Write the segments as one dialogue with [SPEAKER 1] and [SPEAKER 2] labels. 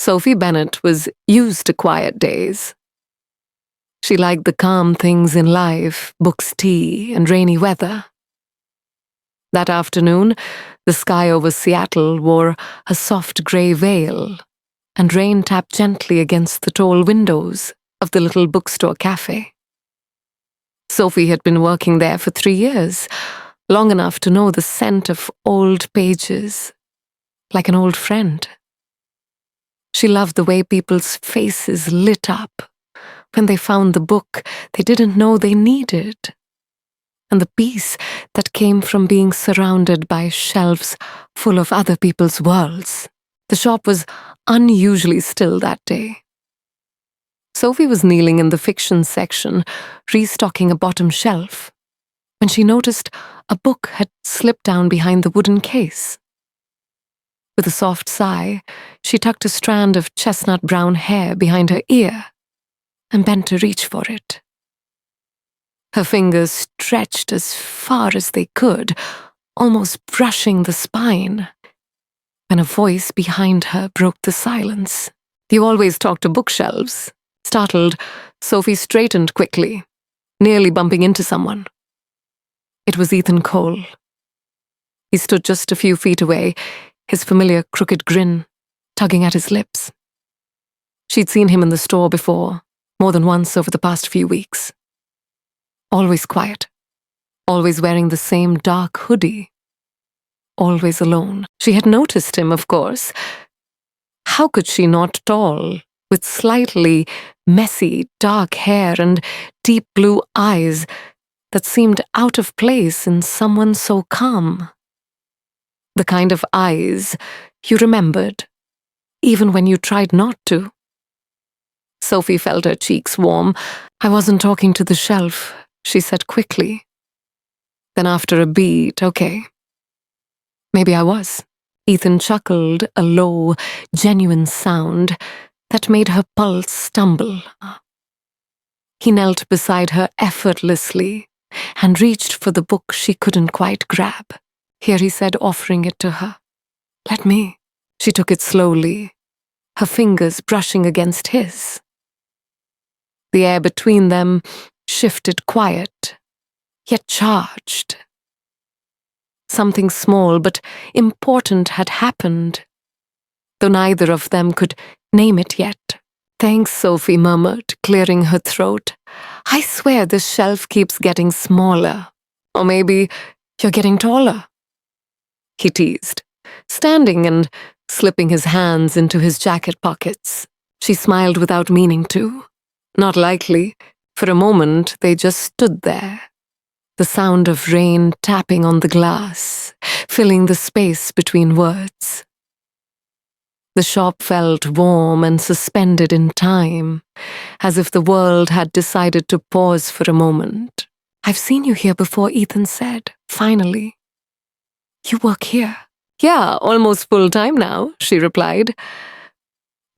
[SPEAKER 1] Sophie Bennet was used to quiet days. She liked the calm things in life, books, tea, and rainy weather. That afternoon, the sky over Seattle wore a soft grey veil, and rain tapped gently against the tall windows of the little bookstore cafe. Sophie had been working there for 3 years, long enough to know the scent of old pages, like an old friend. She loved the way people's faces lit up when they found the book they didn't know they needed, and the peace that came from being surrounded by shelves full of other people's worlds. The shop was unusually still that day. Sophie was kneeling in the fiction section, restocking a bottom shelf, when she noticed a book had slipped down behind the wooden case. With a soft sigh, she tucked a strand of chestnut-brown hair behind her ear and bent to reach for it. Her fingers stretched as far as they could, almost brushing the spine, when a voice behind her broke the silence. "You always talk to bookshelves." Startled, Sophie straightened quickly, nearly bumping into someone. It was Ethan Cole. He stood just a few feet away, his familiar crooked grin tugging at his lips. She'd seen him in the store before, more than once over the past few weeks. Always quiet, always wearing the same dark hoodie, always alone. She had noticed him, of course. How could she not? Tall, with slightly messy dark hair and deep blue eyes that seemed out of place in someone so calm. The kind of eyes you remembered, even when you tried not to. Sophie felt her cheeks warm. "I wasn't talking to the shelf," she said quickly. Then after a beat, "Okay, maybe I was." Ethan chuckled, a low, genuine sound that made her pulse stumble. He knelt beside her effortlessly and reached for the book she couldn't quite grab. "Here," he said, offering it to her. "Let me." She took it slowly, her fingers brushing against his. The air between them shifted quiet, yet charged. Something small but important had happened, though neither of them could name it yet. "Thanks," Sophie murmured, clearing her throat. "I swear this shelf keeps getting smaller. Or maybe you're getting taller," he teased, standing and slipping his hands into his jacket pockets. She smiled without meaning to. Not likely. For a moment, they just stood there. The sound of rain tapping on the glass, filling the space between words. The shop felt warm and suspended in time, as if the world had decided to pause for a moment. "I've seen you here before," Ethan said, finally. "You work here?" "Yeah, almost full-time now," she replied.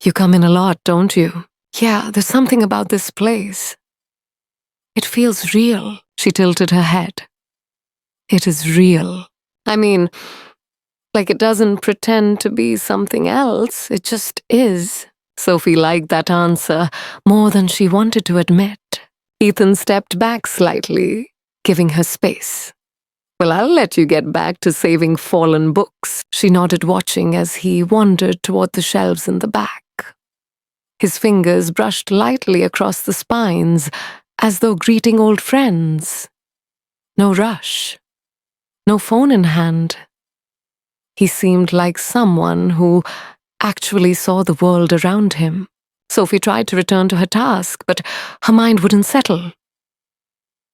[SPEAKER 1] "You come in a lot, don't you?" "Yeah, there's something about this place. It feels real." She tilted her head. "It is real. I mean, like it doesn't pretend to be something else, it just is." Sophie liked that answer more than she wanted to admit. Ethan stepped back slightly, giving her space. "Well, I'll let you get back to saving fallen books." She nodded, watching as he wandered toward the shelves in the back. His fingers brushed lightly across the spines, as though greeting old friends. No rush. No phone in hand. He seemed like someone who actually saw the world around him. Sophie tried to return to her task, but her mind wouldn't settle.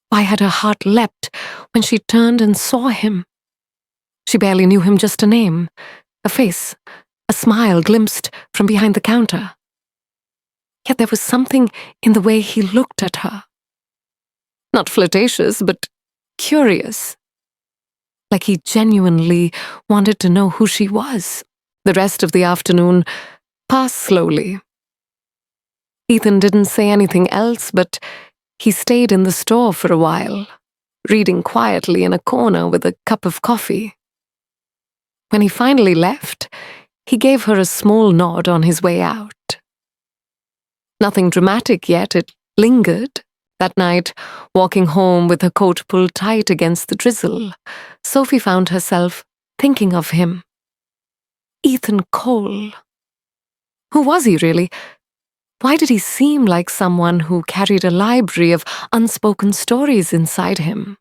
[SPEAKER 1] Why had her heart leapt when she turned and saw him? She barely knew him, just a name, a face, a smile glimpsed from behind the counter. Yet there was something in the way he looked at her. Not flirtatious, but curious. Like he genuinely wanted to know who she was. The rest of the afternoon passed slowly. Ethan didn't say anything else, but he stayed in the store for a while, reading quietly in a corner with a cup of coffee. When he finally left, he gave her a small nod on his way out. Nothing dramatic yet, it lingered. That night, walking home with her coat pulled tight against the drizzle, Sophie found herself thinking of him. Ethan Cole. Who was he really? Why did he seem like someone who carried a library of unspoken stories inside him?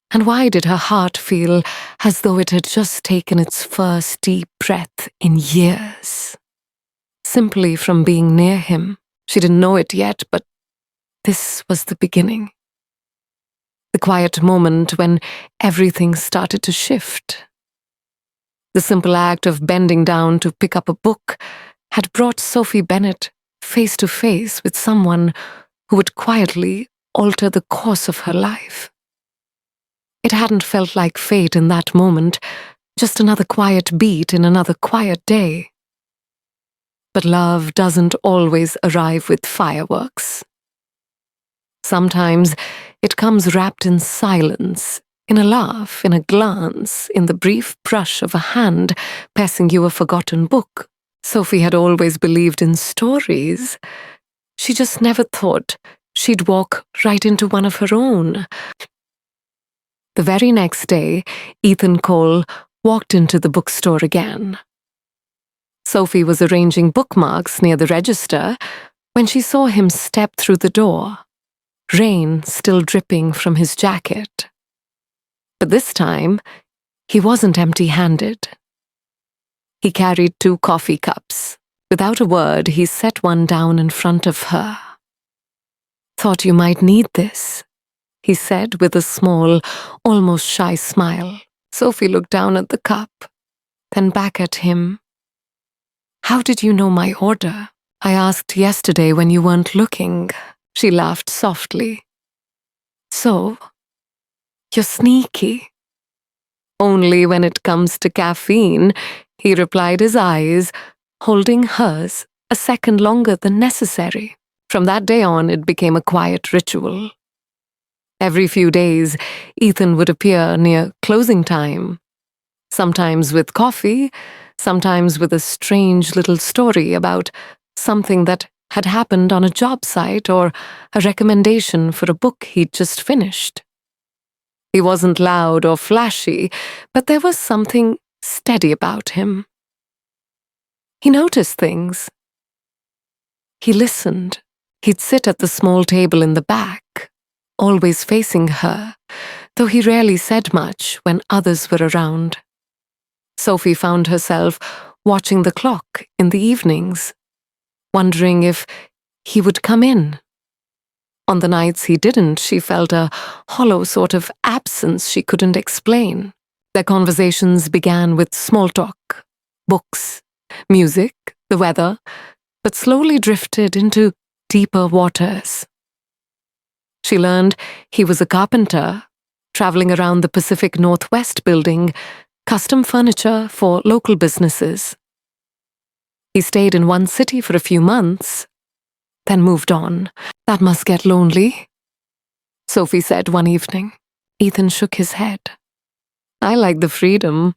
[SPEAKER 1] And why did her heart feel as though it had just taken its first deep breath in years? Simply from being near him. She didn't know it yet, but this was the beginning. The quiet moment when everything started to shift. The simple act of bending down to pick up a book had brought Sophie Bennett face to face with someone who would quietly alter the course of her life. It hadn't felt like fate in that moment, just another quiet beat in another quiet day. But love doesn't always arrive with fireworks. Sometimes it comes wrapped in silence, in a laugh, in a glance, in the brief brush of a hand passing you a forgotten book. Sophie had always believed in stories. She just never thought she'd walk right into one of her own. The very next day, Ethan Cole walked into the bookstore again. Sophie was arranging bookmarks near the register when she saw him step through the door, rain still dripping from his jacket. But this time, he wasn't empty-handed. He carried 2 coffee cups. Without a word, he set one down in front of her. "Thought you might need this," he said with a small, almost shy smile. Sophie looked down at the cup, then back at him. "How did you know my order?" "I asked yesterday when you weren't looking." She laughed softly. "So, you're sneaky." "Only when it comes to caffeine," he replied, his eyes holding hers a second longer than necessary. From that day on, it became a quiet ritual. Every few days, Ethan would appear near closing time, sometimes with coffee, sometimes with a strange little story about something that had happened on a job site or a recommendation for a book he'd just finished. He wasn't loud or flashy, but there was something steady about him. He noticed things. He listened. He'd sit at the small table in the back, always facing her, though he rarely said much when others were around. Sophie found herself watching the clock in the evenings, wondering if he would come in. On the nights he didn't, she felt a hollow sort of absence she couldn't explain. Their conversations began with small talk, books, music, the weather, but slowly drifted into deeper waters. She learned he was a carpenter, traveling around the Pacific Northwest building custom furniture for local businesses. He stayed in one city for a few months, then moved on. "That must get lonely," Sophie said one evening. Ethan shook his head. "I like the freedom.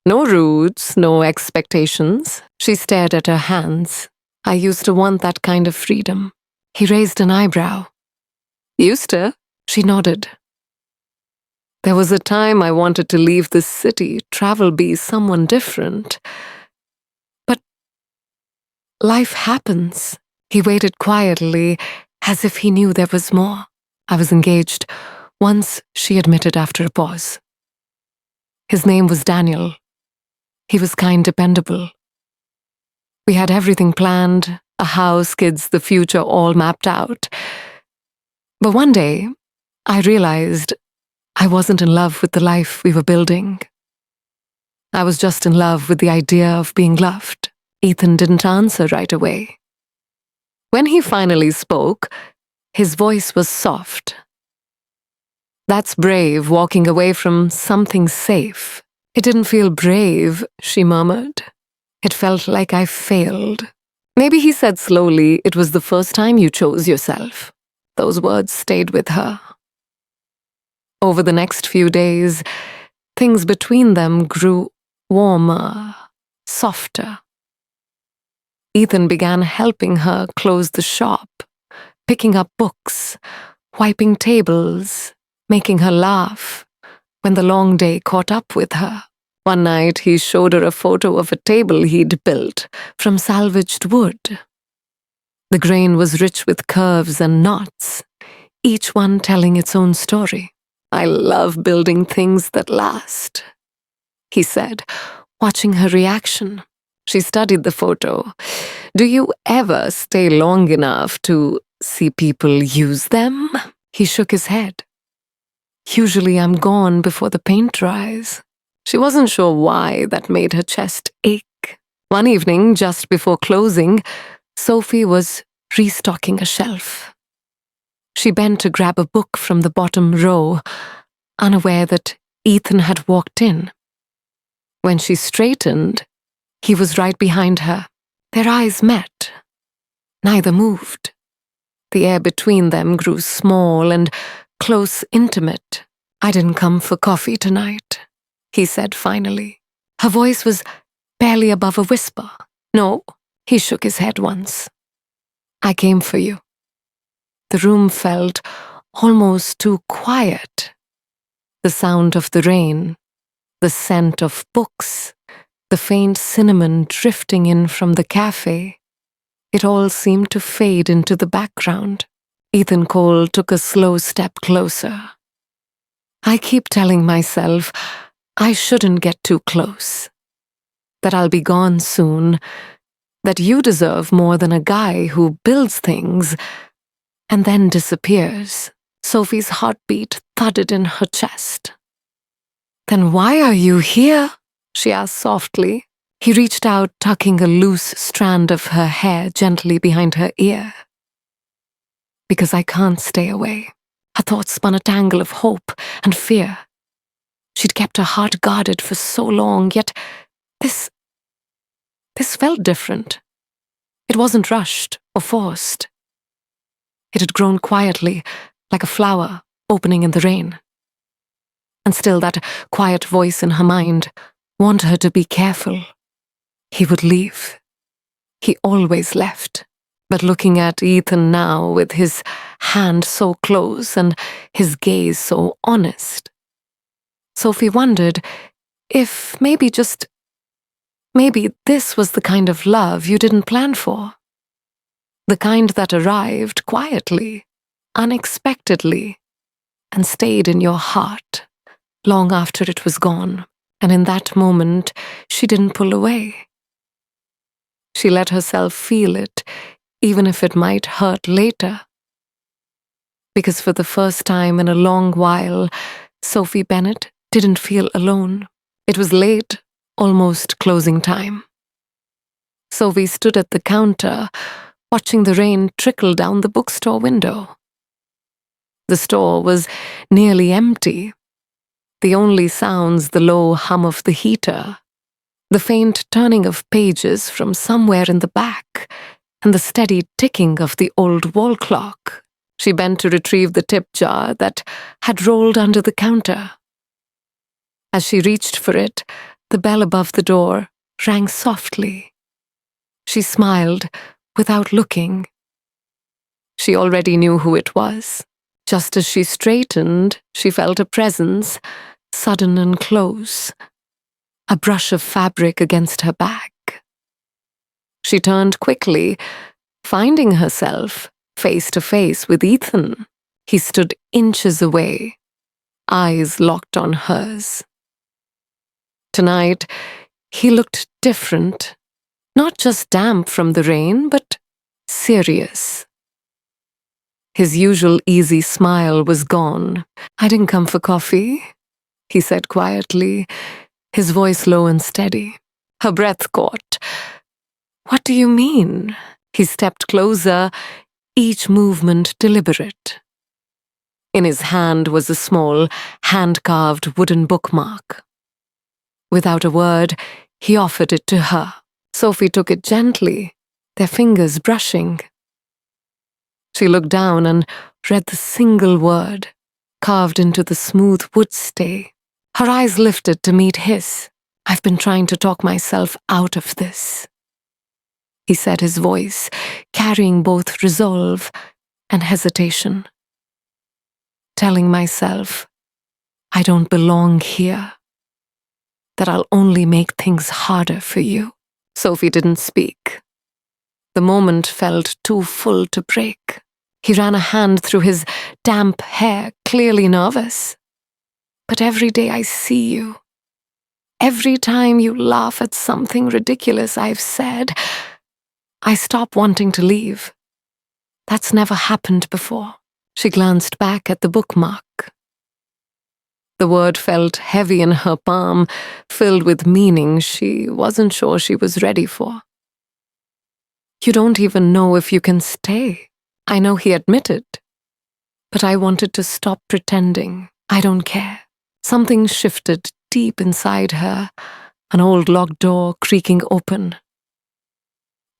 [SPEAKER 1] No roots, no expectations." She stared at her hands. "I used to want that kind of freedom." He raised an eyebrow. "Used to?" She nodded. "There was a time I wanted to leave this city, travel, be someone different. But life happens." He waited quietly, as if he knew there was more. "I was engaged once," she admitted after a pause. His name was Daniel. He was kind, dependable. We had everything planned, a house, kids, the future all mapped out. But one day, I realized I wasn't in love with the life we were building. I was just in love with the idea of being loved. Ethan didn't answer right away. When he finally spoke, his voice was soft. "That's brave, walking away from something safe." "It didn't feel brave," she murmured. "It felt like I failed." Maybe he said slowly, "It was the first time you chose yourself." Those words stayed with her. Over the next few days, things between them grew warmer, softer. Ethan began helping her close the shop, picking up books, wiping tables, making her laugh when the long day caught up with her. One night he showed her a photo of a table he'd built from salvaged wood. The grain was rich with curves and knots, each one telling its own story. "I love building things that last," he said, watching her reaction. She studied the photo. "Do you ever stay long enough to see people use them?" He shook his head. "Usually I'm gone before the paint dries." She wasn't sure why that made her chest ache. One evening, just before closing, Sophie was restocking a shelf. She bent to grab a book from the bottom row, unaware that Ethan had walked in. When she straightened, he was right behind her. Their eyes met. Neither moved. The air between them grew small and close, intimate. "I didn't come for coffee tonight," he said finally. Her voice was barely above a whisper. "No," he shook his head once. "I came for you." The room felt almost too quiet. The sound of the rain, the scent of books, the faint cinnamon drifting in from the cafe. It all seemed to fade into the background. Ethan Cole took a slow step closer. "I keep telling myself I shouldn't get too close, that I'll be gone soon, that you deserve more than a guy who builds things and then disappears." Sophie's heartbeat thudded in her chest. "Then why are you here?" she asked softly. He reached out, tucking a loose strand of her hair gently behind her ear. "Because I can't stay away." Her thoughts spun a tangle of hope and fear. She'd kept her heart guarded for so long, yet this felt different. It wasn't rushed or forced. It had grown quietly, like a flower opening in the rain. And still that quiet voice in her mind warned her to be careful. He would leave. He always left. But looking at Ethan now, with his hand so close and his gaze so honest, Sophie wondered if maybe this was the kind of love you didn't plan for. The kind that arrived quietly, unexpectedly, and stayed in your heart long after it was gone. And in that moment, she didn't pull away. She let herself feel it, even if it might hurt later. Because for the first time in a long while, Sophie Bennett didn't feel alone. It was late, almost closing time. Sophie stood at the counter, watching the rain trickle down the bookstore window. The store was nearly empty. The only sounds the low hum of the heater, the faint turning of pages from somewhere in the back, and the steady ticking of the old wall clock. She bent to retrieve the tip jar that had rolled under the counter. As she reached for it, the bell above the door rang softly. She smiled without looking. She already knew who it was. Just as she straightened, she felt a presence, sudden and close, a brush of fabric against her back. She turned quickly, finding herself face to face with Ethan. He stood inches away, eyes locked on hers. Tonight, he looked different, not just damp from the rain, but serious. His usual easy smile was gone. "I didn't come for coffee," he said quietly, his voice low and steady. Her breath caught. "What do you mean?" He stepped closer, each movement deliberate. In his hand was a small, hand-carved wooden bookmark. Without a word, he offered it to her. Sophie took it gently, their fingers brushing. She looked down and read the single word, carved into the smooth wood stay. Her eyes lifted to meet his. I've been trying to talk myself out of this, he said, his voice carrying both resolve and hesitation. Telling myself I don't belong here, that I'll only make things harder for you. Sophie didn't speak. The moment felt too full to break. He ran a hand through his damp hair, clearly nervous. But every day I see you, every time you laugh at something ridiculous I've said, I stop wanting to leave. That's never happened before. She glanced back at the bookmark. The word felt heavy in her palm, filled with meaning she wasn't sure she was ready for. You don't even know if you can stay. I know, he admitted. But I wanted to stop pretending. I don't care. Something shifted deep inside her, an old locked door creaking open.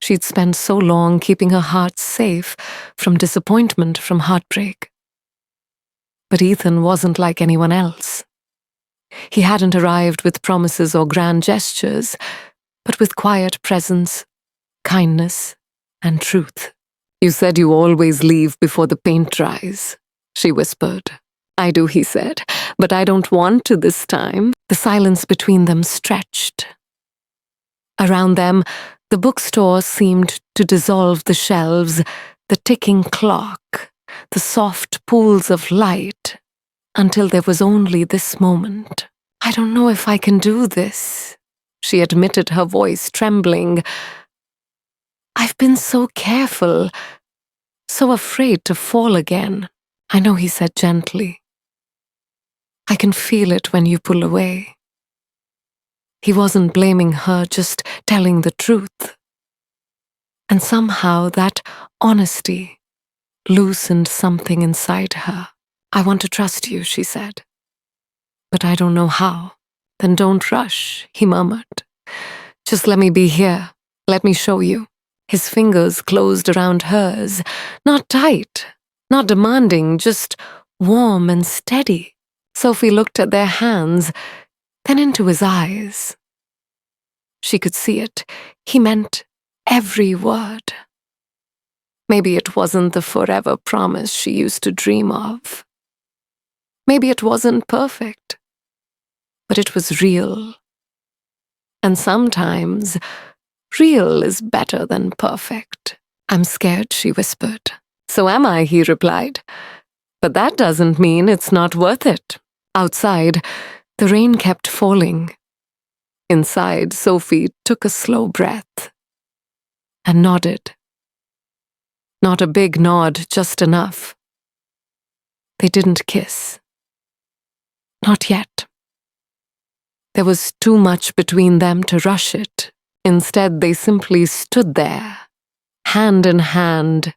[SPEAKER 1] She'd spent so long keeping her heart safe from disappointment, from heartbreak. But Ethan wasn't like anyone else. He hadn't arrived with promises or grand gestures, but with quiet presence, kindness, and truth. You said you always leave before the paint dries, she whispered. I do, he said, but I don't want to this time. The silence between them stretched. Around them, the bookstore seemed to dissolve the shelves, the ticking clock, the soft pools of light, until there was only this moment. I don't know if I can do this, she admitted, her voice trembling. I've been so careful, so afraid to fall again. I know, he said gently. I can feel it when you pull away. He wasn't blaming her, just telling the truth. And somehow that honesty loosened something inside her. I want to trust you, she said. But I don't know how. Then don't rush, he murmured. Just let me be here. Let me show you. His fingers closed around hers, not tight, not demanding, just warm and steady. Sophie looked at their hands, then into his eyes. She could see it. He meant every word. Maybe it wasn't the forever promise she used to dream of. Maybe it wasn't perfect, but it was real. And sometimes, real is better than perfect. I'm scared, she whispered. So am I, he replied. But that doesn't mean it's not worth it. Outside, the rain kept falling. Inside, Sophie took a slow breath and nodded. Not a big nod, just enough. They didn't kiss. Not yet. There was too much between them to rush it. Instead, they simply stood there, hand in hand,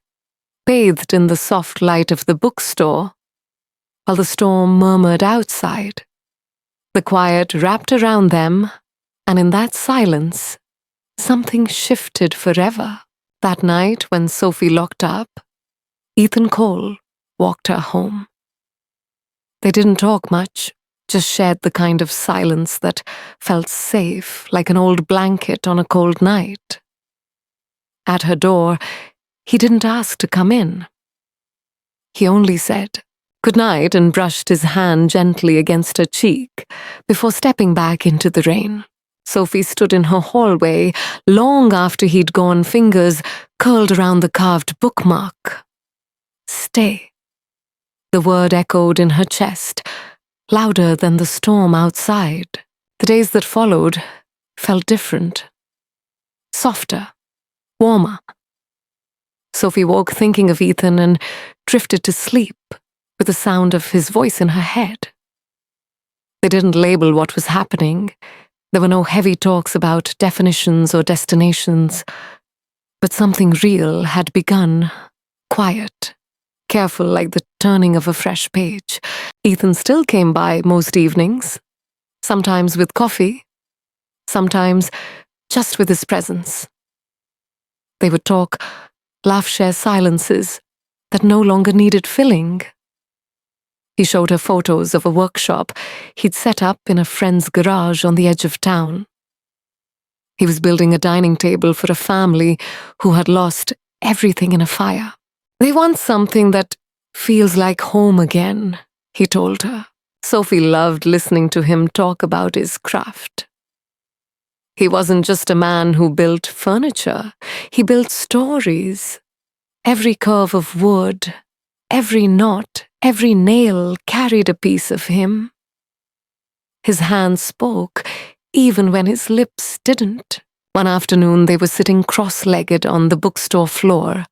[SPEAKER 1] bathed in the soft light of the bookstore, while the storm murmured outside. The quiet wrapped around them, and in that silence, something shifted forever. That night, when Sophie locked up, Ethan Cole walked her home. They didn't talk much, just shared the kind of silence that felt safe, like an old blanket on a cold night. At her door, he didn't ask to come in. He only said, "Good night," and brushed his hand gently against her cheek before stepping back into the rain. Sophie stood in her hallway long after he'd gone, fingers curled around the carved bookmark. Stay. The word echoed in her chest, louder than the storm outside. The days that followed felt different. Softer. Warmer. Sophie woke thinking of Ethan and drifted to sleep with the sound of his voice in her head. They didn't label what was happening. There were no heavy talks about definitions or destinations. But something real had begun, quiet, careful, like the turning of a fresh page. Ethan still came by most evenings, sometimes with coffee, sometimes just with his presence. They would talk, laugh, share silences that no longer needed filling. He showed her photos of a workshop he'd set up in a friend's garage on the edge of town. He was building a dining table for a family who had lost everything in a fire. They want something that feels like home again, he told her. Sophie loved listening to him talk about his craft. He wasn't just a man who built furniture. He built stories. Every curve of wood, every knot, every nail carried a piece of him. His hands spoke, even when his lips didn't. One afternoon they were sitting cross-legged on the bookstore floor,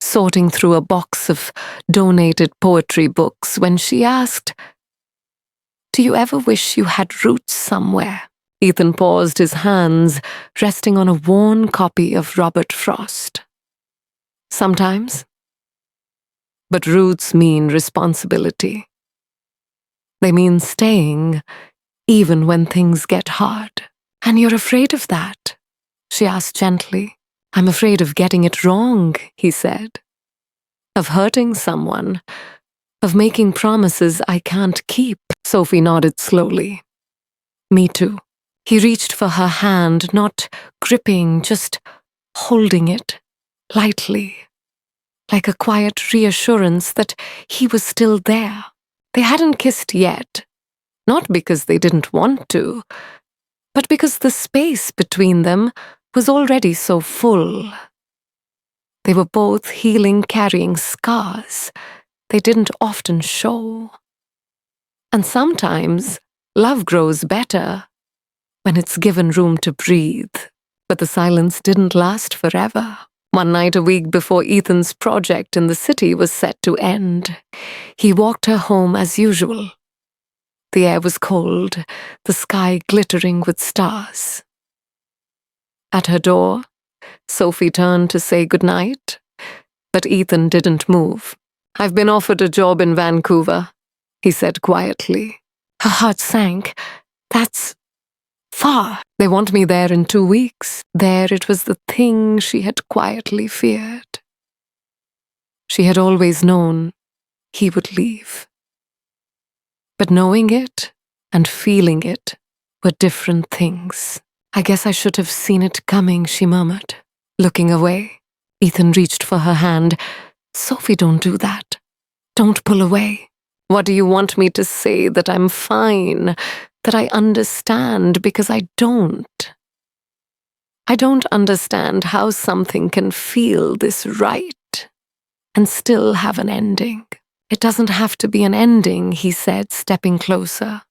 [SPEAKER 1] sorting through a box of donated poetry books, when she asked, "Do you ever wish you had roots somewhere?" Ethan paused, his hands resting on a worn copy of Robert Frost. "Sometimes. But roots mean responsibility. They mean staying, even when things get hard." "And you're afraid of that?" she asked gently. "I'm afraid of getting it wrong," he said. "Of hurting someone. Of making promises I can't keep." Sophie nodded slowly. "Me too." He reached for her hand, not gripping, just holding it, lightly, like a quiet reassurance that he was still there. They hadn't kissed yet, not because they didn't want to, but because the space between them was already so full. They were both healing, carrying scars they didn't often show. And sometimes love grows better when it's given room to breathe. But the silence didn't last forever. One night a week before Ethan's project in the city was set to end, he walked her home as usual. The air was cold, the sky glittering with stars. At her door, Sophie turned to say goodnight, but Ethan didn't move. "I've been offered a job in Vancouver," he said quietly. Her heart sank. "That's far. They want me there in 2 weeks." There it was, the thing she had quietly feared. She had always known he would leave. But knowing it and feeling it were different things. "I guess I should have seen it coming," she murmured. Looking away, Ethan reached for her hand. "Sophie, don't do that. Don't pull away." "What do you want me to say? That I'm fine? That I understand? Because I don't. I don't understand how something can feel this right and still have an ending." "It doesn't have to be an ending," he said, stepping closer.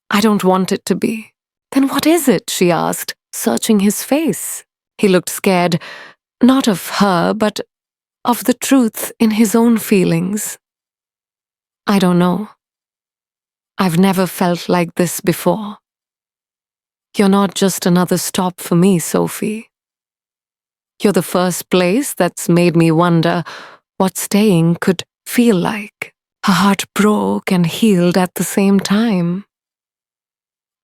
[SPEAKER 1] "I don't want it to be." "Then what is it?" she asked, searching his face. He looked scared, not of her, but of the truth in his own feelings. "I don't know. I've never felt like this before. You're not just another stop for me, Sophie. You're the first place that's made me wonder what staying could feel like." Her heart broke and healed at the same time.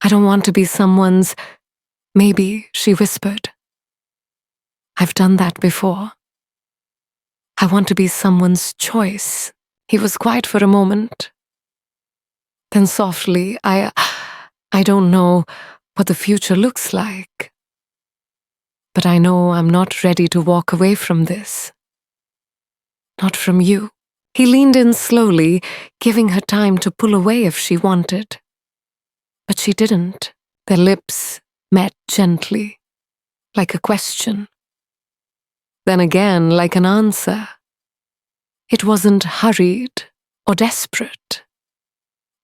[SPEAKER 1] "I don't want to be someone's maybe," she whispered. "I've done that before. I want to be someone's choice." He was quiet for a moment. Then softly, I don't know what the future looks like, but I know I'm not ready to walk away from this. Not from you." He leaned in slowly, giving her time to pull away if she wanted. But she didn't. Their lips met gently, like a question. Then again, like an answer. It wasn't hurried or desperate.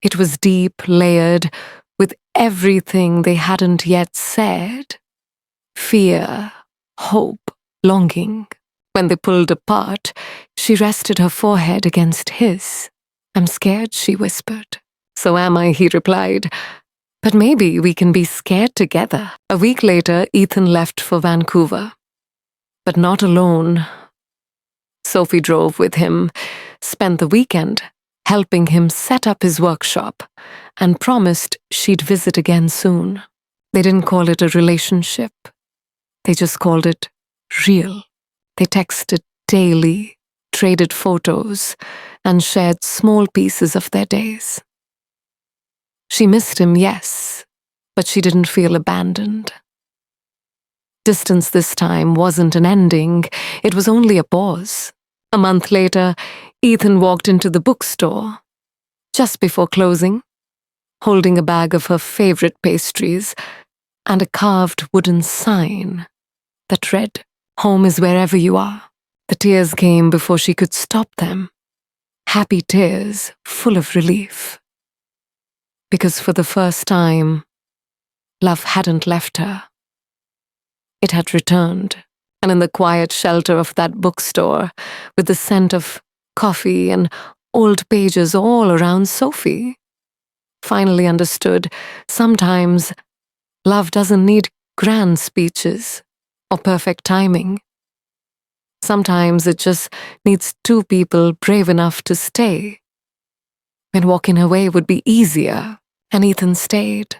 [SPEAKER 1] It was deep, layered, with everything they hadn't yet said. Fear, hope, longing. When they pulled apart, she rested her forehead against his. "I'm scared," she whispered. "So am I," he replied. "But maybe we can be scared together." A week later, Ethan left for Vancouver. But not alone. Sophie drove with him, spent the weekend helping him set up his workshop, and promised she'd visit again soon. They didn't call it a relationship. They just called it real. They texted daily, traded photos and shared small pieces of their days. She missed him, yes, but she didn't feel abandoned. Distance this time wasn't an ending, it was only a pause. A month later, Ethan walked into the bookstore, just before closing, holding a bag of her favorite pastries and a carved wooden sign that read, "Home is wherever you are." The tears came before she could stop them. Happy tears, full of relief. Because for the first time, love hadn't left her. It had returned, and in the quiet shelter of that bookstore, with the scent of coffee and old pages all around Sophie, finally understood sometimes love doesn't need grand speeches or perfect timing. Sometimes it just needs two people brave enough to stay. When walking away would be easier, and Ethan stayed.